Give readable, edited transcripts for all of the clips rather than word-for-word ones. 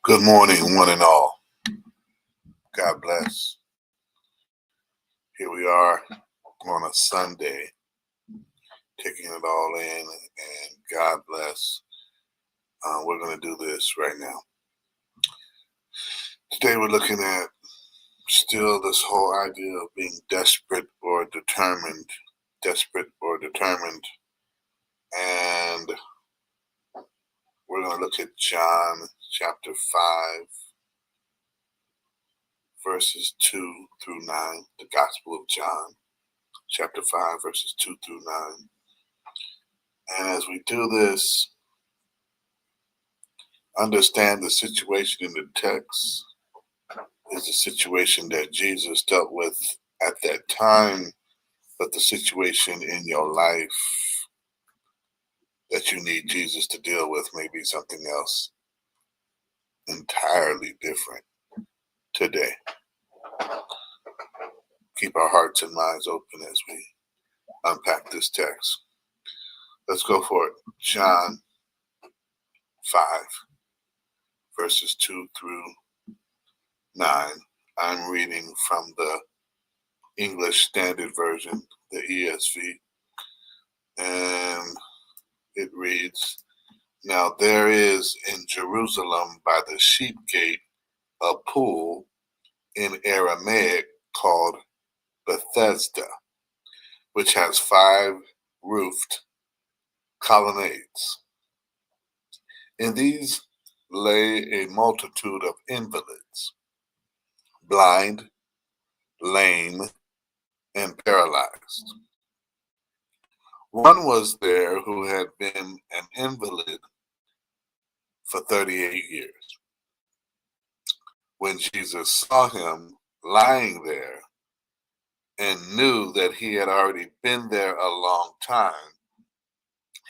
Good morning, one and all. God bless. Here we are on a Sunday, taking it all in, and God bless. We're going to do this right now. Today we're looking at still this whole idea of being desperate or determined, and we're going to look at John chapter 5, verses 2 through 9, the Gospel of John, chapter 5, verses 2 through 9. And as we do this, understand the situation in the text is a situation that Jesus dealt with at that time, but the situation in your life that you need Jesus to deal with may be something else entirely different today. Keep our hearts and minds open as we unpack this text. Let's go for it. John 5, verses 2 through 9. I'm reading from the English Standard Version, the ESV, and it reads, "Now there is in Jerusalem by the sheep gate a pool in Aramaic called Bethesda, which has 5 roofed colonnades. In these lay a multitude of invalids, blind, lame, and paralyzed. One was there who had been an invalid for 38 years. When Jesus saw him lying there and knew that he had already been there a long time,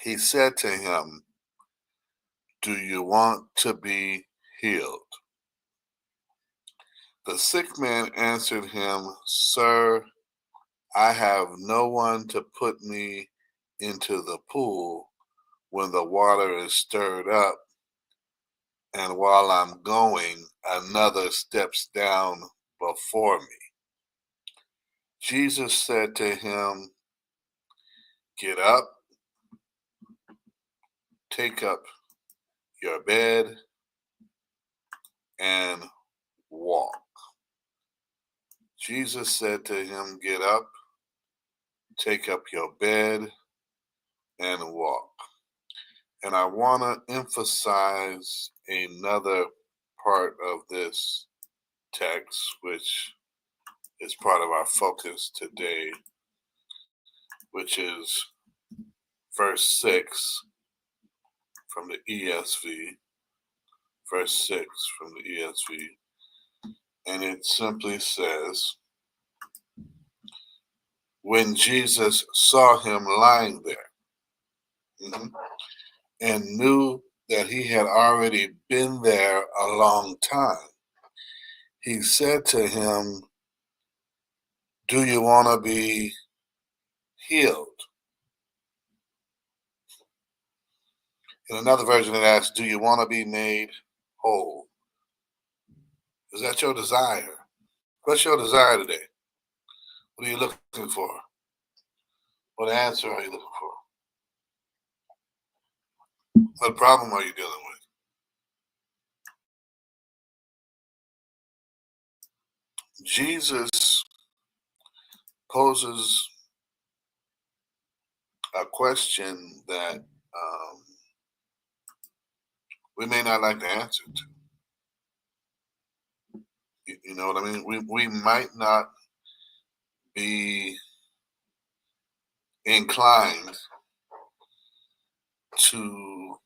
he said to him, 'Do you want to be healed?' The sick man answered him, 'Sir, I have no one to put me into the pool when the water is stirred up, and while I'm going, another steps down before me.' Jesus said to him, 'Get up, take up your bed, and walk.' Jesus said to him, 'Get up, take up your bed, and walk.'" And I want to emphasize another part of this text, which is part of our focus today, which is verse 6 from the ESV. Verse 6 from the ESV. And it simply says, "When Jesus saw him lying there and knew that he had already been there a long time, he said to him, 'Do you want to be healed?' In another version, it asks, 'Do you want to be made whole?' Is that your desire? What's your desire today? What are you looking for? What answer are you looking for? What problem are you dealing with? Jesus poses a question that we may not like the answer to. You know what I mean? We might not be inclined to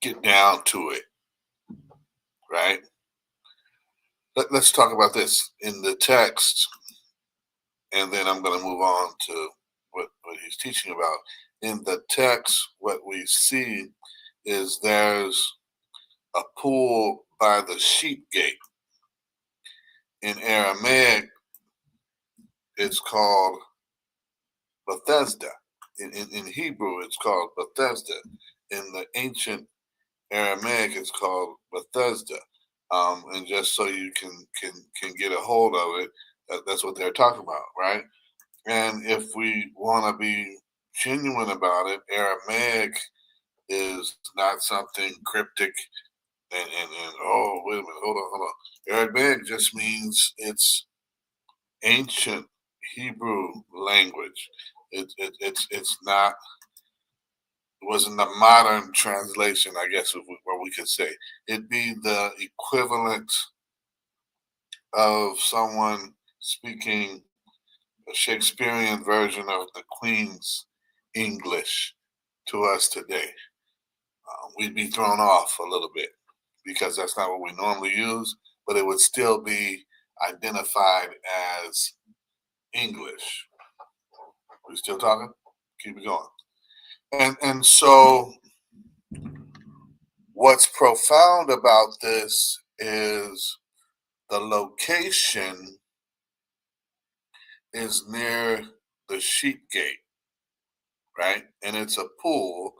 get down to it, right? Let's talk about this in the text, and then I'm going to move on to what he's teaching about. In the text, what we see is there's a pool by the sheep gate. In Aramaic, it's called Bethesda. In Hebrew, it's called Bethesda. In the ancient Aramaic, it's called Bethesda. And just so you can get a hold of it, that's what they're talking about, right? And if we want to be genuine about it, Aramaic is not something cryptic and oh, wait a minute, hold on. Aramaic just means it's ancient Hebrew language. It's not, it wasn't a modern translation, I guess, what we could say. It'd be the equivalent of someone speaking a Shakespearean version of the Queen's English to us today. We'd be thrown off a little bit because that's not what we normally use, but it would still be identified as English. We still talking? Keep it going. And so what's profound about this is the location is near the sheep gate, right? And it's a pool,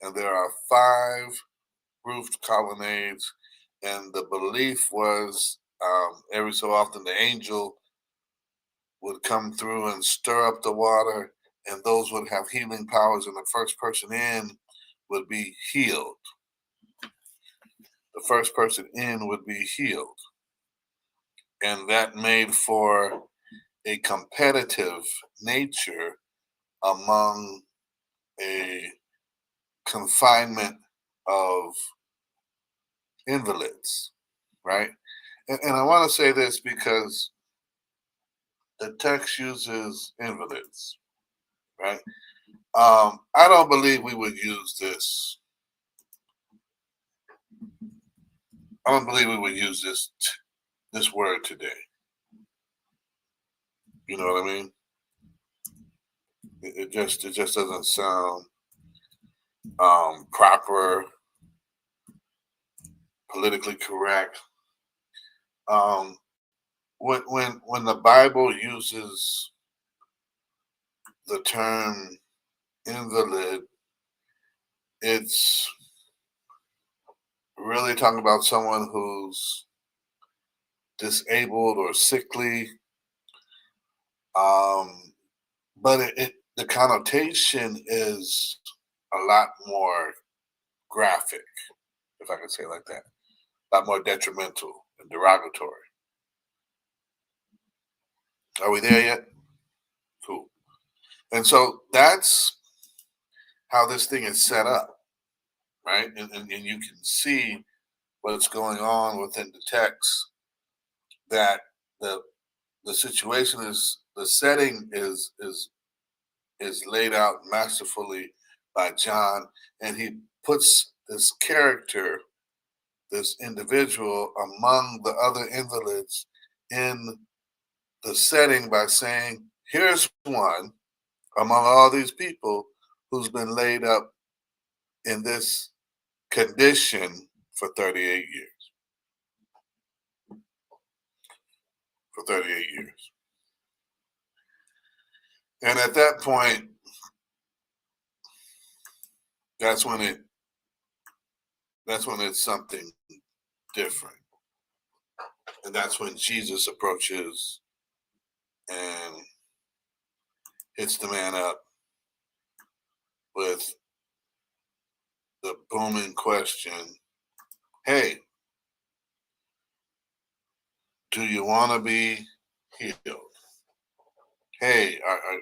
and there are 5 roofed colonnades. And the belief was every so often the angel would come through and stir up the water, and those would have healing powers, and the first person in would be healed. The first person in would be healed. And that made for a competitive nature among a confinement of invalids, right? And I want to say this because the text uses invalids, right? I don't believe we would use this. I don't believe we would use this word today. You know what I mean? It just doesn't sound proper, politically correct. Um, when the Bible uses the term invalid, it's really talking about someone who's disabled or sickly. But the connotation is a lot more graphic, if I could say it like that, a lot more detrimental and derogatory. Are we there yet? Cool. And so that's how this thing is set up, right? And you can see what's going on within the text, that the the situation is, the setting is laid out masterfully by John, and he puts this character, this individual, among the other invalids in the setting by saying, here's one among all these people who's been laid up in this condition for 38 years. For 38 years. And at that point, that's when it's something different. And that's when Jesus approaches and hits the man up with the booming question, hey, do you want to be healed? Hey, I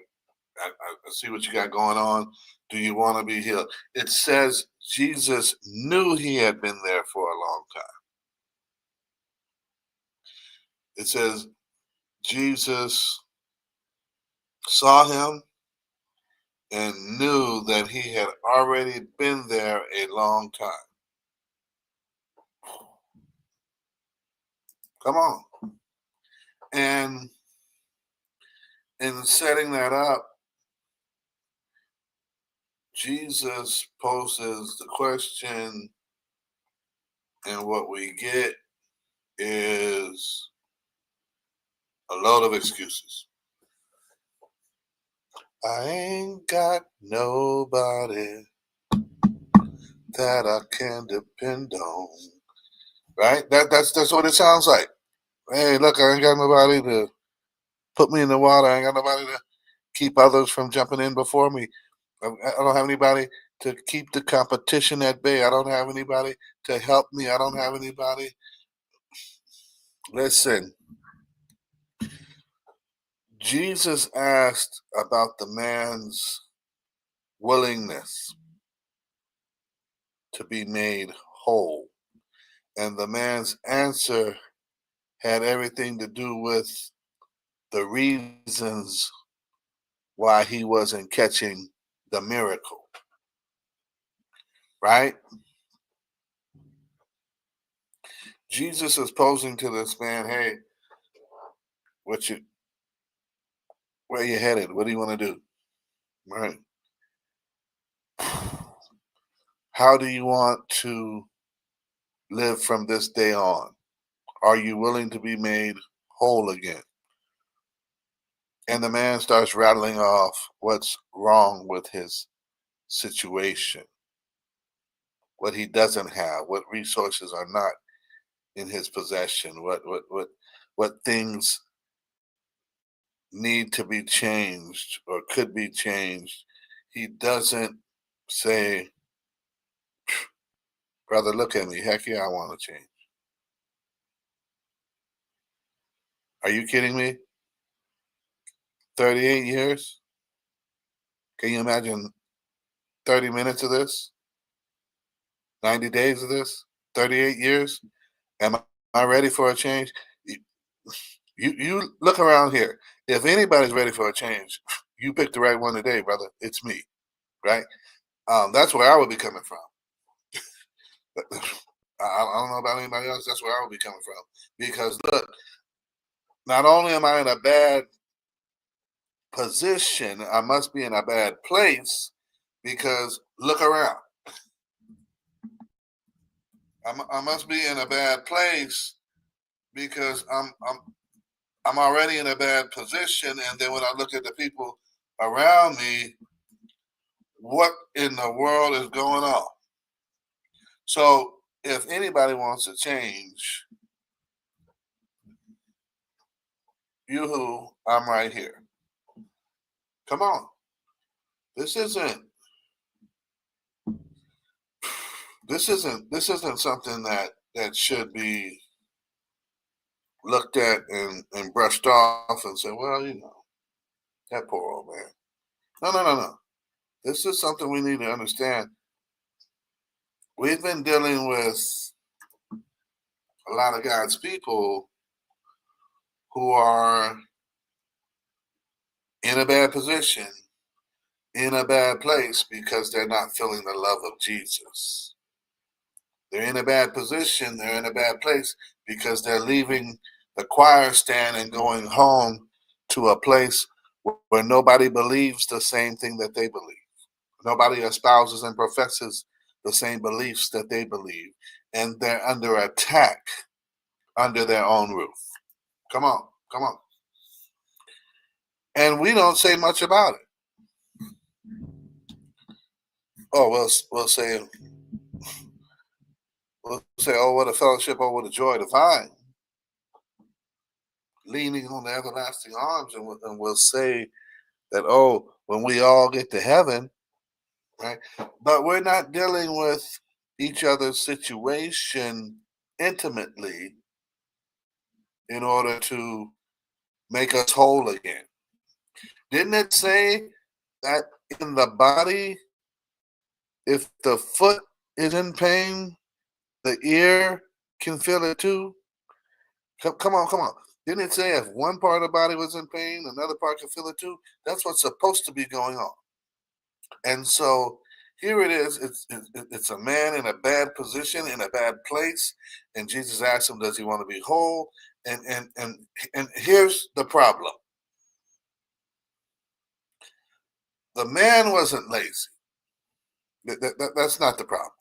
see what you got going on. Do you want to be healed? It says Jesus knew he had been there for a long time. It says Jesus saw him and knew that he had already been there a long time. Come on. And in setting that up, Jesus poses the question, and what we get is a load of excuses. I ain't got nobody that I can depend on. Right? That's what it sounds like. Hey, look, I ain't got nobody to put me in the water. I ain't got nobody to keep others from jumping in before me. I don't have anybody to keep the competition at bay. I don't have anybody to help me. I don't have anybody. Listen, Jesus asked about the man's willingness to be made whole. And the man's answer had everything to do with the reasons why he wasn't catching the miracle. Right? Jesus is posing to this man, hey, what you where you headed? What do you want to do? Right? How do you want to live from this day on? Are you willing to be made whole again? And the man starts rattling off what's wrong with his situation, what he doesn't have, what resources are not in his possession, what things need to be changed or could be changed. He doesn't say, brother, look at me. Heck yeah, I want to change. Are you kidding me? 38 years? Can you imagine 30 minutes of this? 90 days of this? 38 years? Am I ready for a change? You look around here. If anybody's ready for a change, you picked the right one today, brother. It's me, right? That's where I would be coming from. I don't know about anybody else. That's where I would be coming from. Because look, not only am I in a bad position, I must be in a bad place because look around. I must be in a bad place because I'm already in a bad position, and then when I look at the people around me, what in the world is going on? So if anybody wants to change, you who I'm right here. Come on. This isn't this isn't something that should be looked at and brushed off and said, well, that poor old man. No. This is something we need to understand. We've been dealing with a lot of God's people who are in a bad position, in a bad place because they're not feeling the love of Jesus. They're in a bad position, they're in a bad place because they're leaving the choir stand and going home to a place where nobody believes the same thing that they believe. Nobody espouses and professes the same beliefs that they believe. And they're under attack under their own roof. Come on. And we don't say much about it. Oh, we'll say, oh, what a fellowship, oh, what a joy divine, leaning on the everlasting arms, and we'll say that, oh, when we all get to heaven, right? But we're not dealing with each other's situation intimately in order to make us whole again. Didn't it say that in the body, if the foot is in pain, the ear can feel it too? Come on. Didn't it say if one part of the body was in pain, another part can feel it too? That's what's supposed to be going on. And so here it is. It's a man in a bad position, in a bad place, and Jesus asks him, "Does he want to be whole?" And here's the problem: the man wasn't lazy. That's not the problem.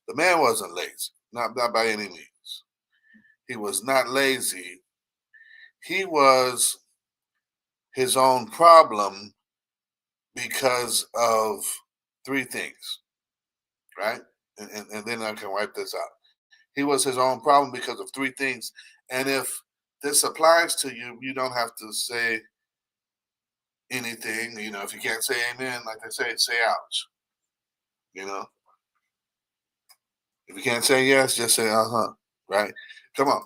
The man wasn't lazy, not by any means. He was not lazy. He was his own problem because of three things, right? And then I can wipe this out. He was his own problem because of three things. And if this applies to you, you don't have to say anything. If you can't say amen, like they say ouch. You know, if you can't say yes, just say uh-huh, right? Come on.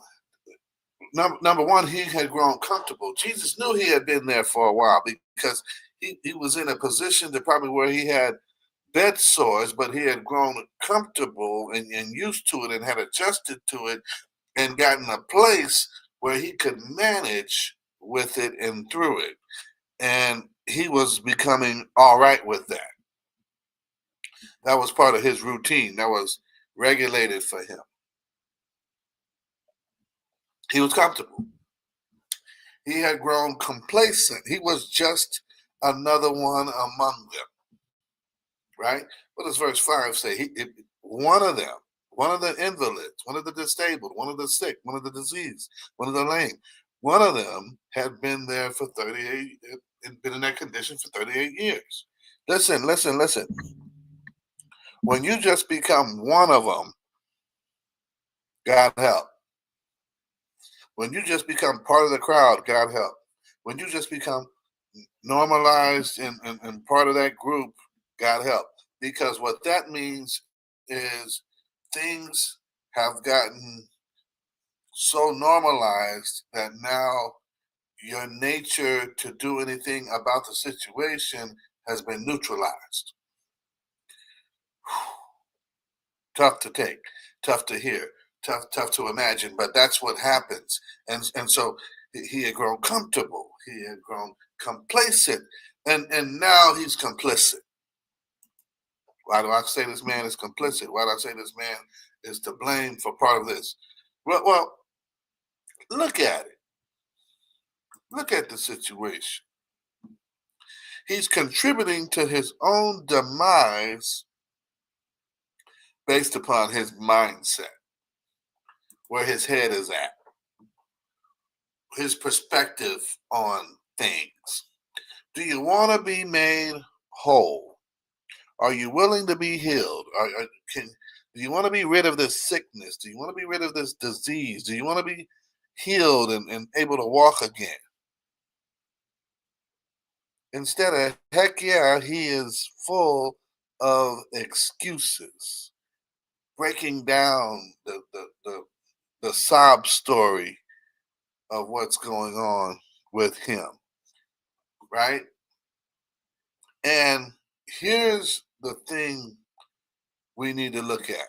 Number one, he had grown comfortable. Jesus knew he had been there for a while because he was in a position to probably where he had bed sores, but he had grown comfortable and used to it and had adjusted to it and gotten a place where he could manage with it and through it. And he was becoming all right with that. That was part of his routine. That was regulated for him. He was comfortable. He had grown complacent. He was just another one among them, right? What does verse 5 say? One of them, one of the invalids, one of the disabled, one of the sick, one of the diseased, one of the lame, one of them had been there for 38, had been in that condition for 38 years. Listen. When you just become one of them, God help. When you just become part of the crowd, God help. When you just become normalized and part of that group, God help. Because what that means is things have gotten so normalized that now your nature to do anything about the situation has been neutralized. Tough to take, tough to hear, tough to imagine, but that's what happens. And so he had grown comfortable, he had grown complacent, and now he's complicit. Why do I say this man is complicit? Why do I say this man is to blame for part of this? Well, look at it. Look at the situation. He's contributing to his own demise based upon his mindset, where his head is at, his perspective on things. Do you want to be made whole? Are you willing to be healed? Do you want to be rid of this sickness? Do you want to be rid of this disease? Do you want to be healed and able to walk again? Instead of, heck yeah, he is full of excuses, breaking down the sob story of what's going on with him, right? And here's the thing we need to look at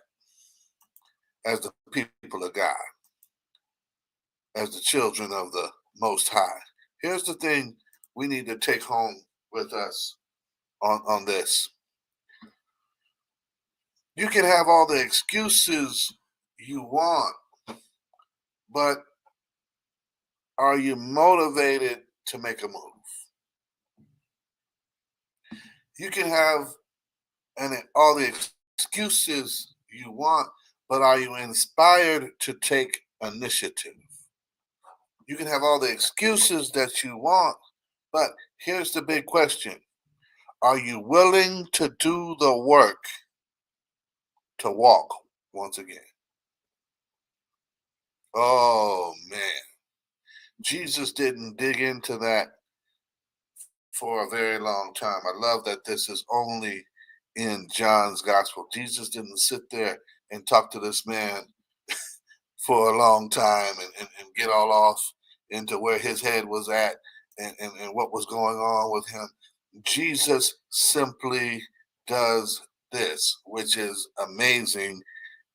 as the people of God, as the children of the Most High. Here's the thing we need to take home with us on this. You can have all the excuses you want, but are you motivated to make a move? You can have all the excuses you want, but are you inspired to take initiative? You can have all the excuses that you want, but here's the big question. Are you willing to do the work to walk once again? Oh, man. Jesus didn't dig into that for a very long time. I love that this is only in John's gospel. Jesus didn't sit there and talk to this man for a long time and get all off into where his head was at and what was going on with him. Jesus simply does this, which is amazing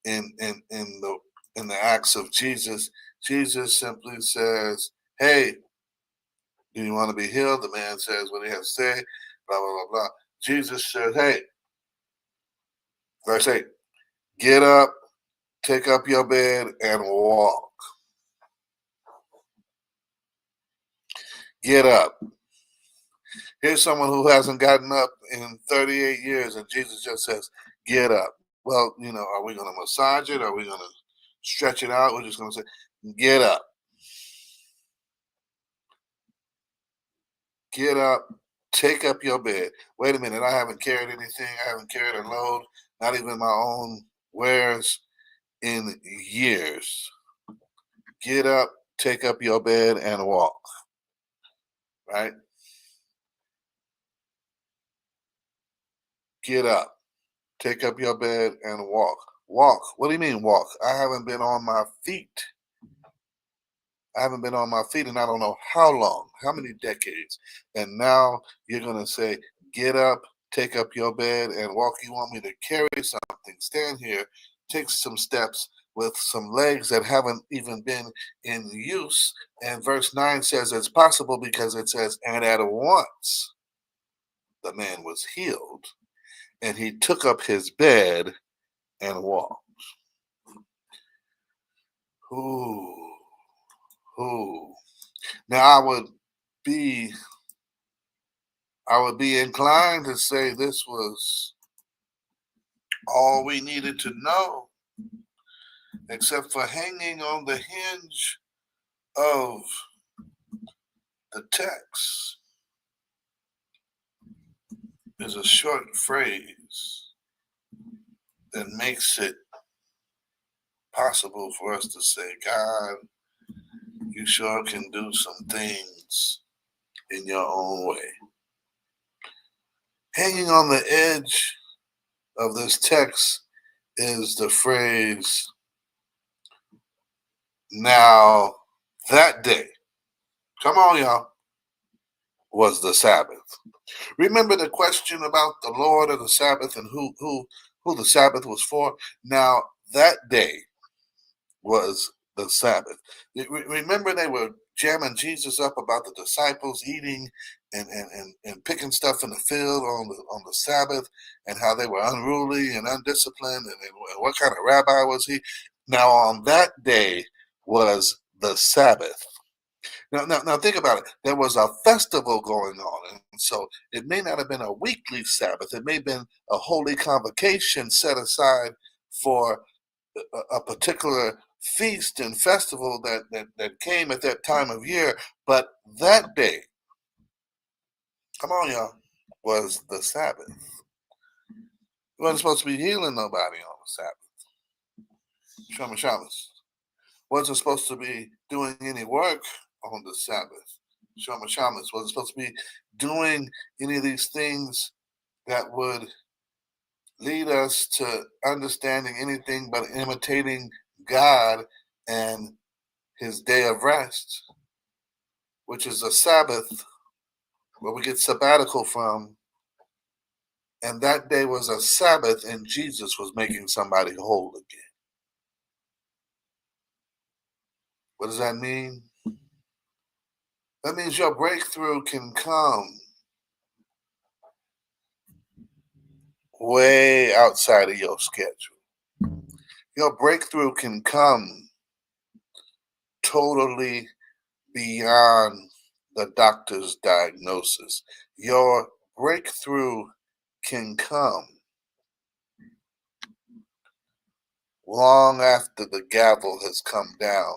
in the acts of Jesus. Jesus simply says, hey, do you want to be healed? The man says what he has to say, blah, blah, blah, blah. Jesus says, hey, verse 8, get up, take up your bed, and walk. Get up. Here's someone who hasn't gotten up in 38 years, and Jesus just says, get up. Well, are we going to massage it? Are we going to stretch it out? We're just going to say, get up. Get up take up your bed. Wait a minute, I haven't carried anything. I haven't carried a load, not even my own wares in years. Get up, take up your bed, and walk. Right? Get up, take up your bed, and walk. Walk. What do you mean walk? I haven't been on my feet. I haven't been on my feet in I don't know how long, how many decades. And now you're going to say, get up, take up your bed, and walk. You want me to carry something, stand here, take some steps with some legs that haven't even been in use. And verse 9 says it's possible because it says, and at once the man was healed, and he took up his bed and walked. Ooh, ooh. Now be I would be inclined to say this was all we needed to know, except for hanging on the hinge of the text is a short phrase that makes it possible for us to say, God, you sure can do some things in your own way. Hanging on the edge of this text is the phrase, now that day, come on, y'all, was the Sabbath. Remember the question about the Lord of the Sabbath and who the Sabbath was for? Now that day was the Sabbath. Remember they were jamming Jesus up about the disciples eating and picking stuff in the field on the Sabbath, and how they were unruly and undisciplined, and what kind of rabbi was he? Now on that day was the Sabbath. Now think about it. There was a festival going on, and so it may not have been a weekly Sabbath. It may have been a holy convocation set aside for a particular feast and festival that came at that time of year. But that day, come on, y'all, was the Sabbath. You wasn't supposed to be healing nobody on the Sabbath. Shamas. Wasn't supposed to be doing any work on the Sabbath. Shamas wasn't supposed to be doing any of these things that would lead us to understanding anything but imitating God and his day of rest, which is a Sabbath where we get sabbatical from. And that day was a Sabbath, and Jesus was making somebody whole again. What does that mean? That means your breakthrough can come way outside of your schedule. Your breakthrough can come totally beyond the doctor's diagnosis. Your breakthrough can come long after the gavel has come down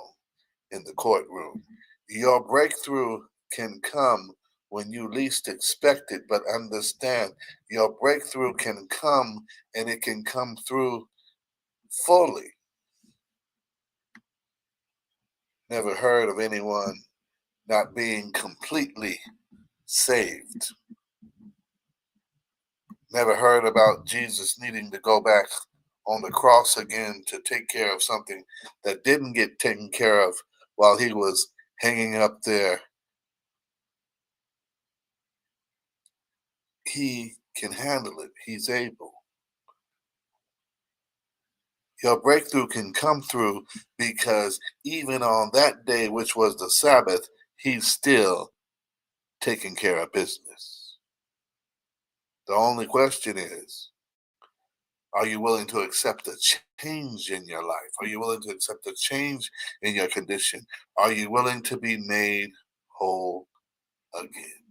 in the courtroom. Your breakthrough can come when you least expect it, but understand your breakthrough can come, and it can come through fully. Never heard of anyone not being completely saved. Never heard about Jesus needing to go back on the cross again to take care of something that didn't get taken care of while he was hanging up there. He can handle it. He's able. Your breakthrough can come through because even on that day, which was the Sabbath, he's still taking care of business. The only question is, are you willing to accept a change in your life? Are you willing to accept a change in your condition? Are you willing to be made whole again?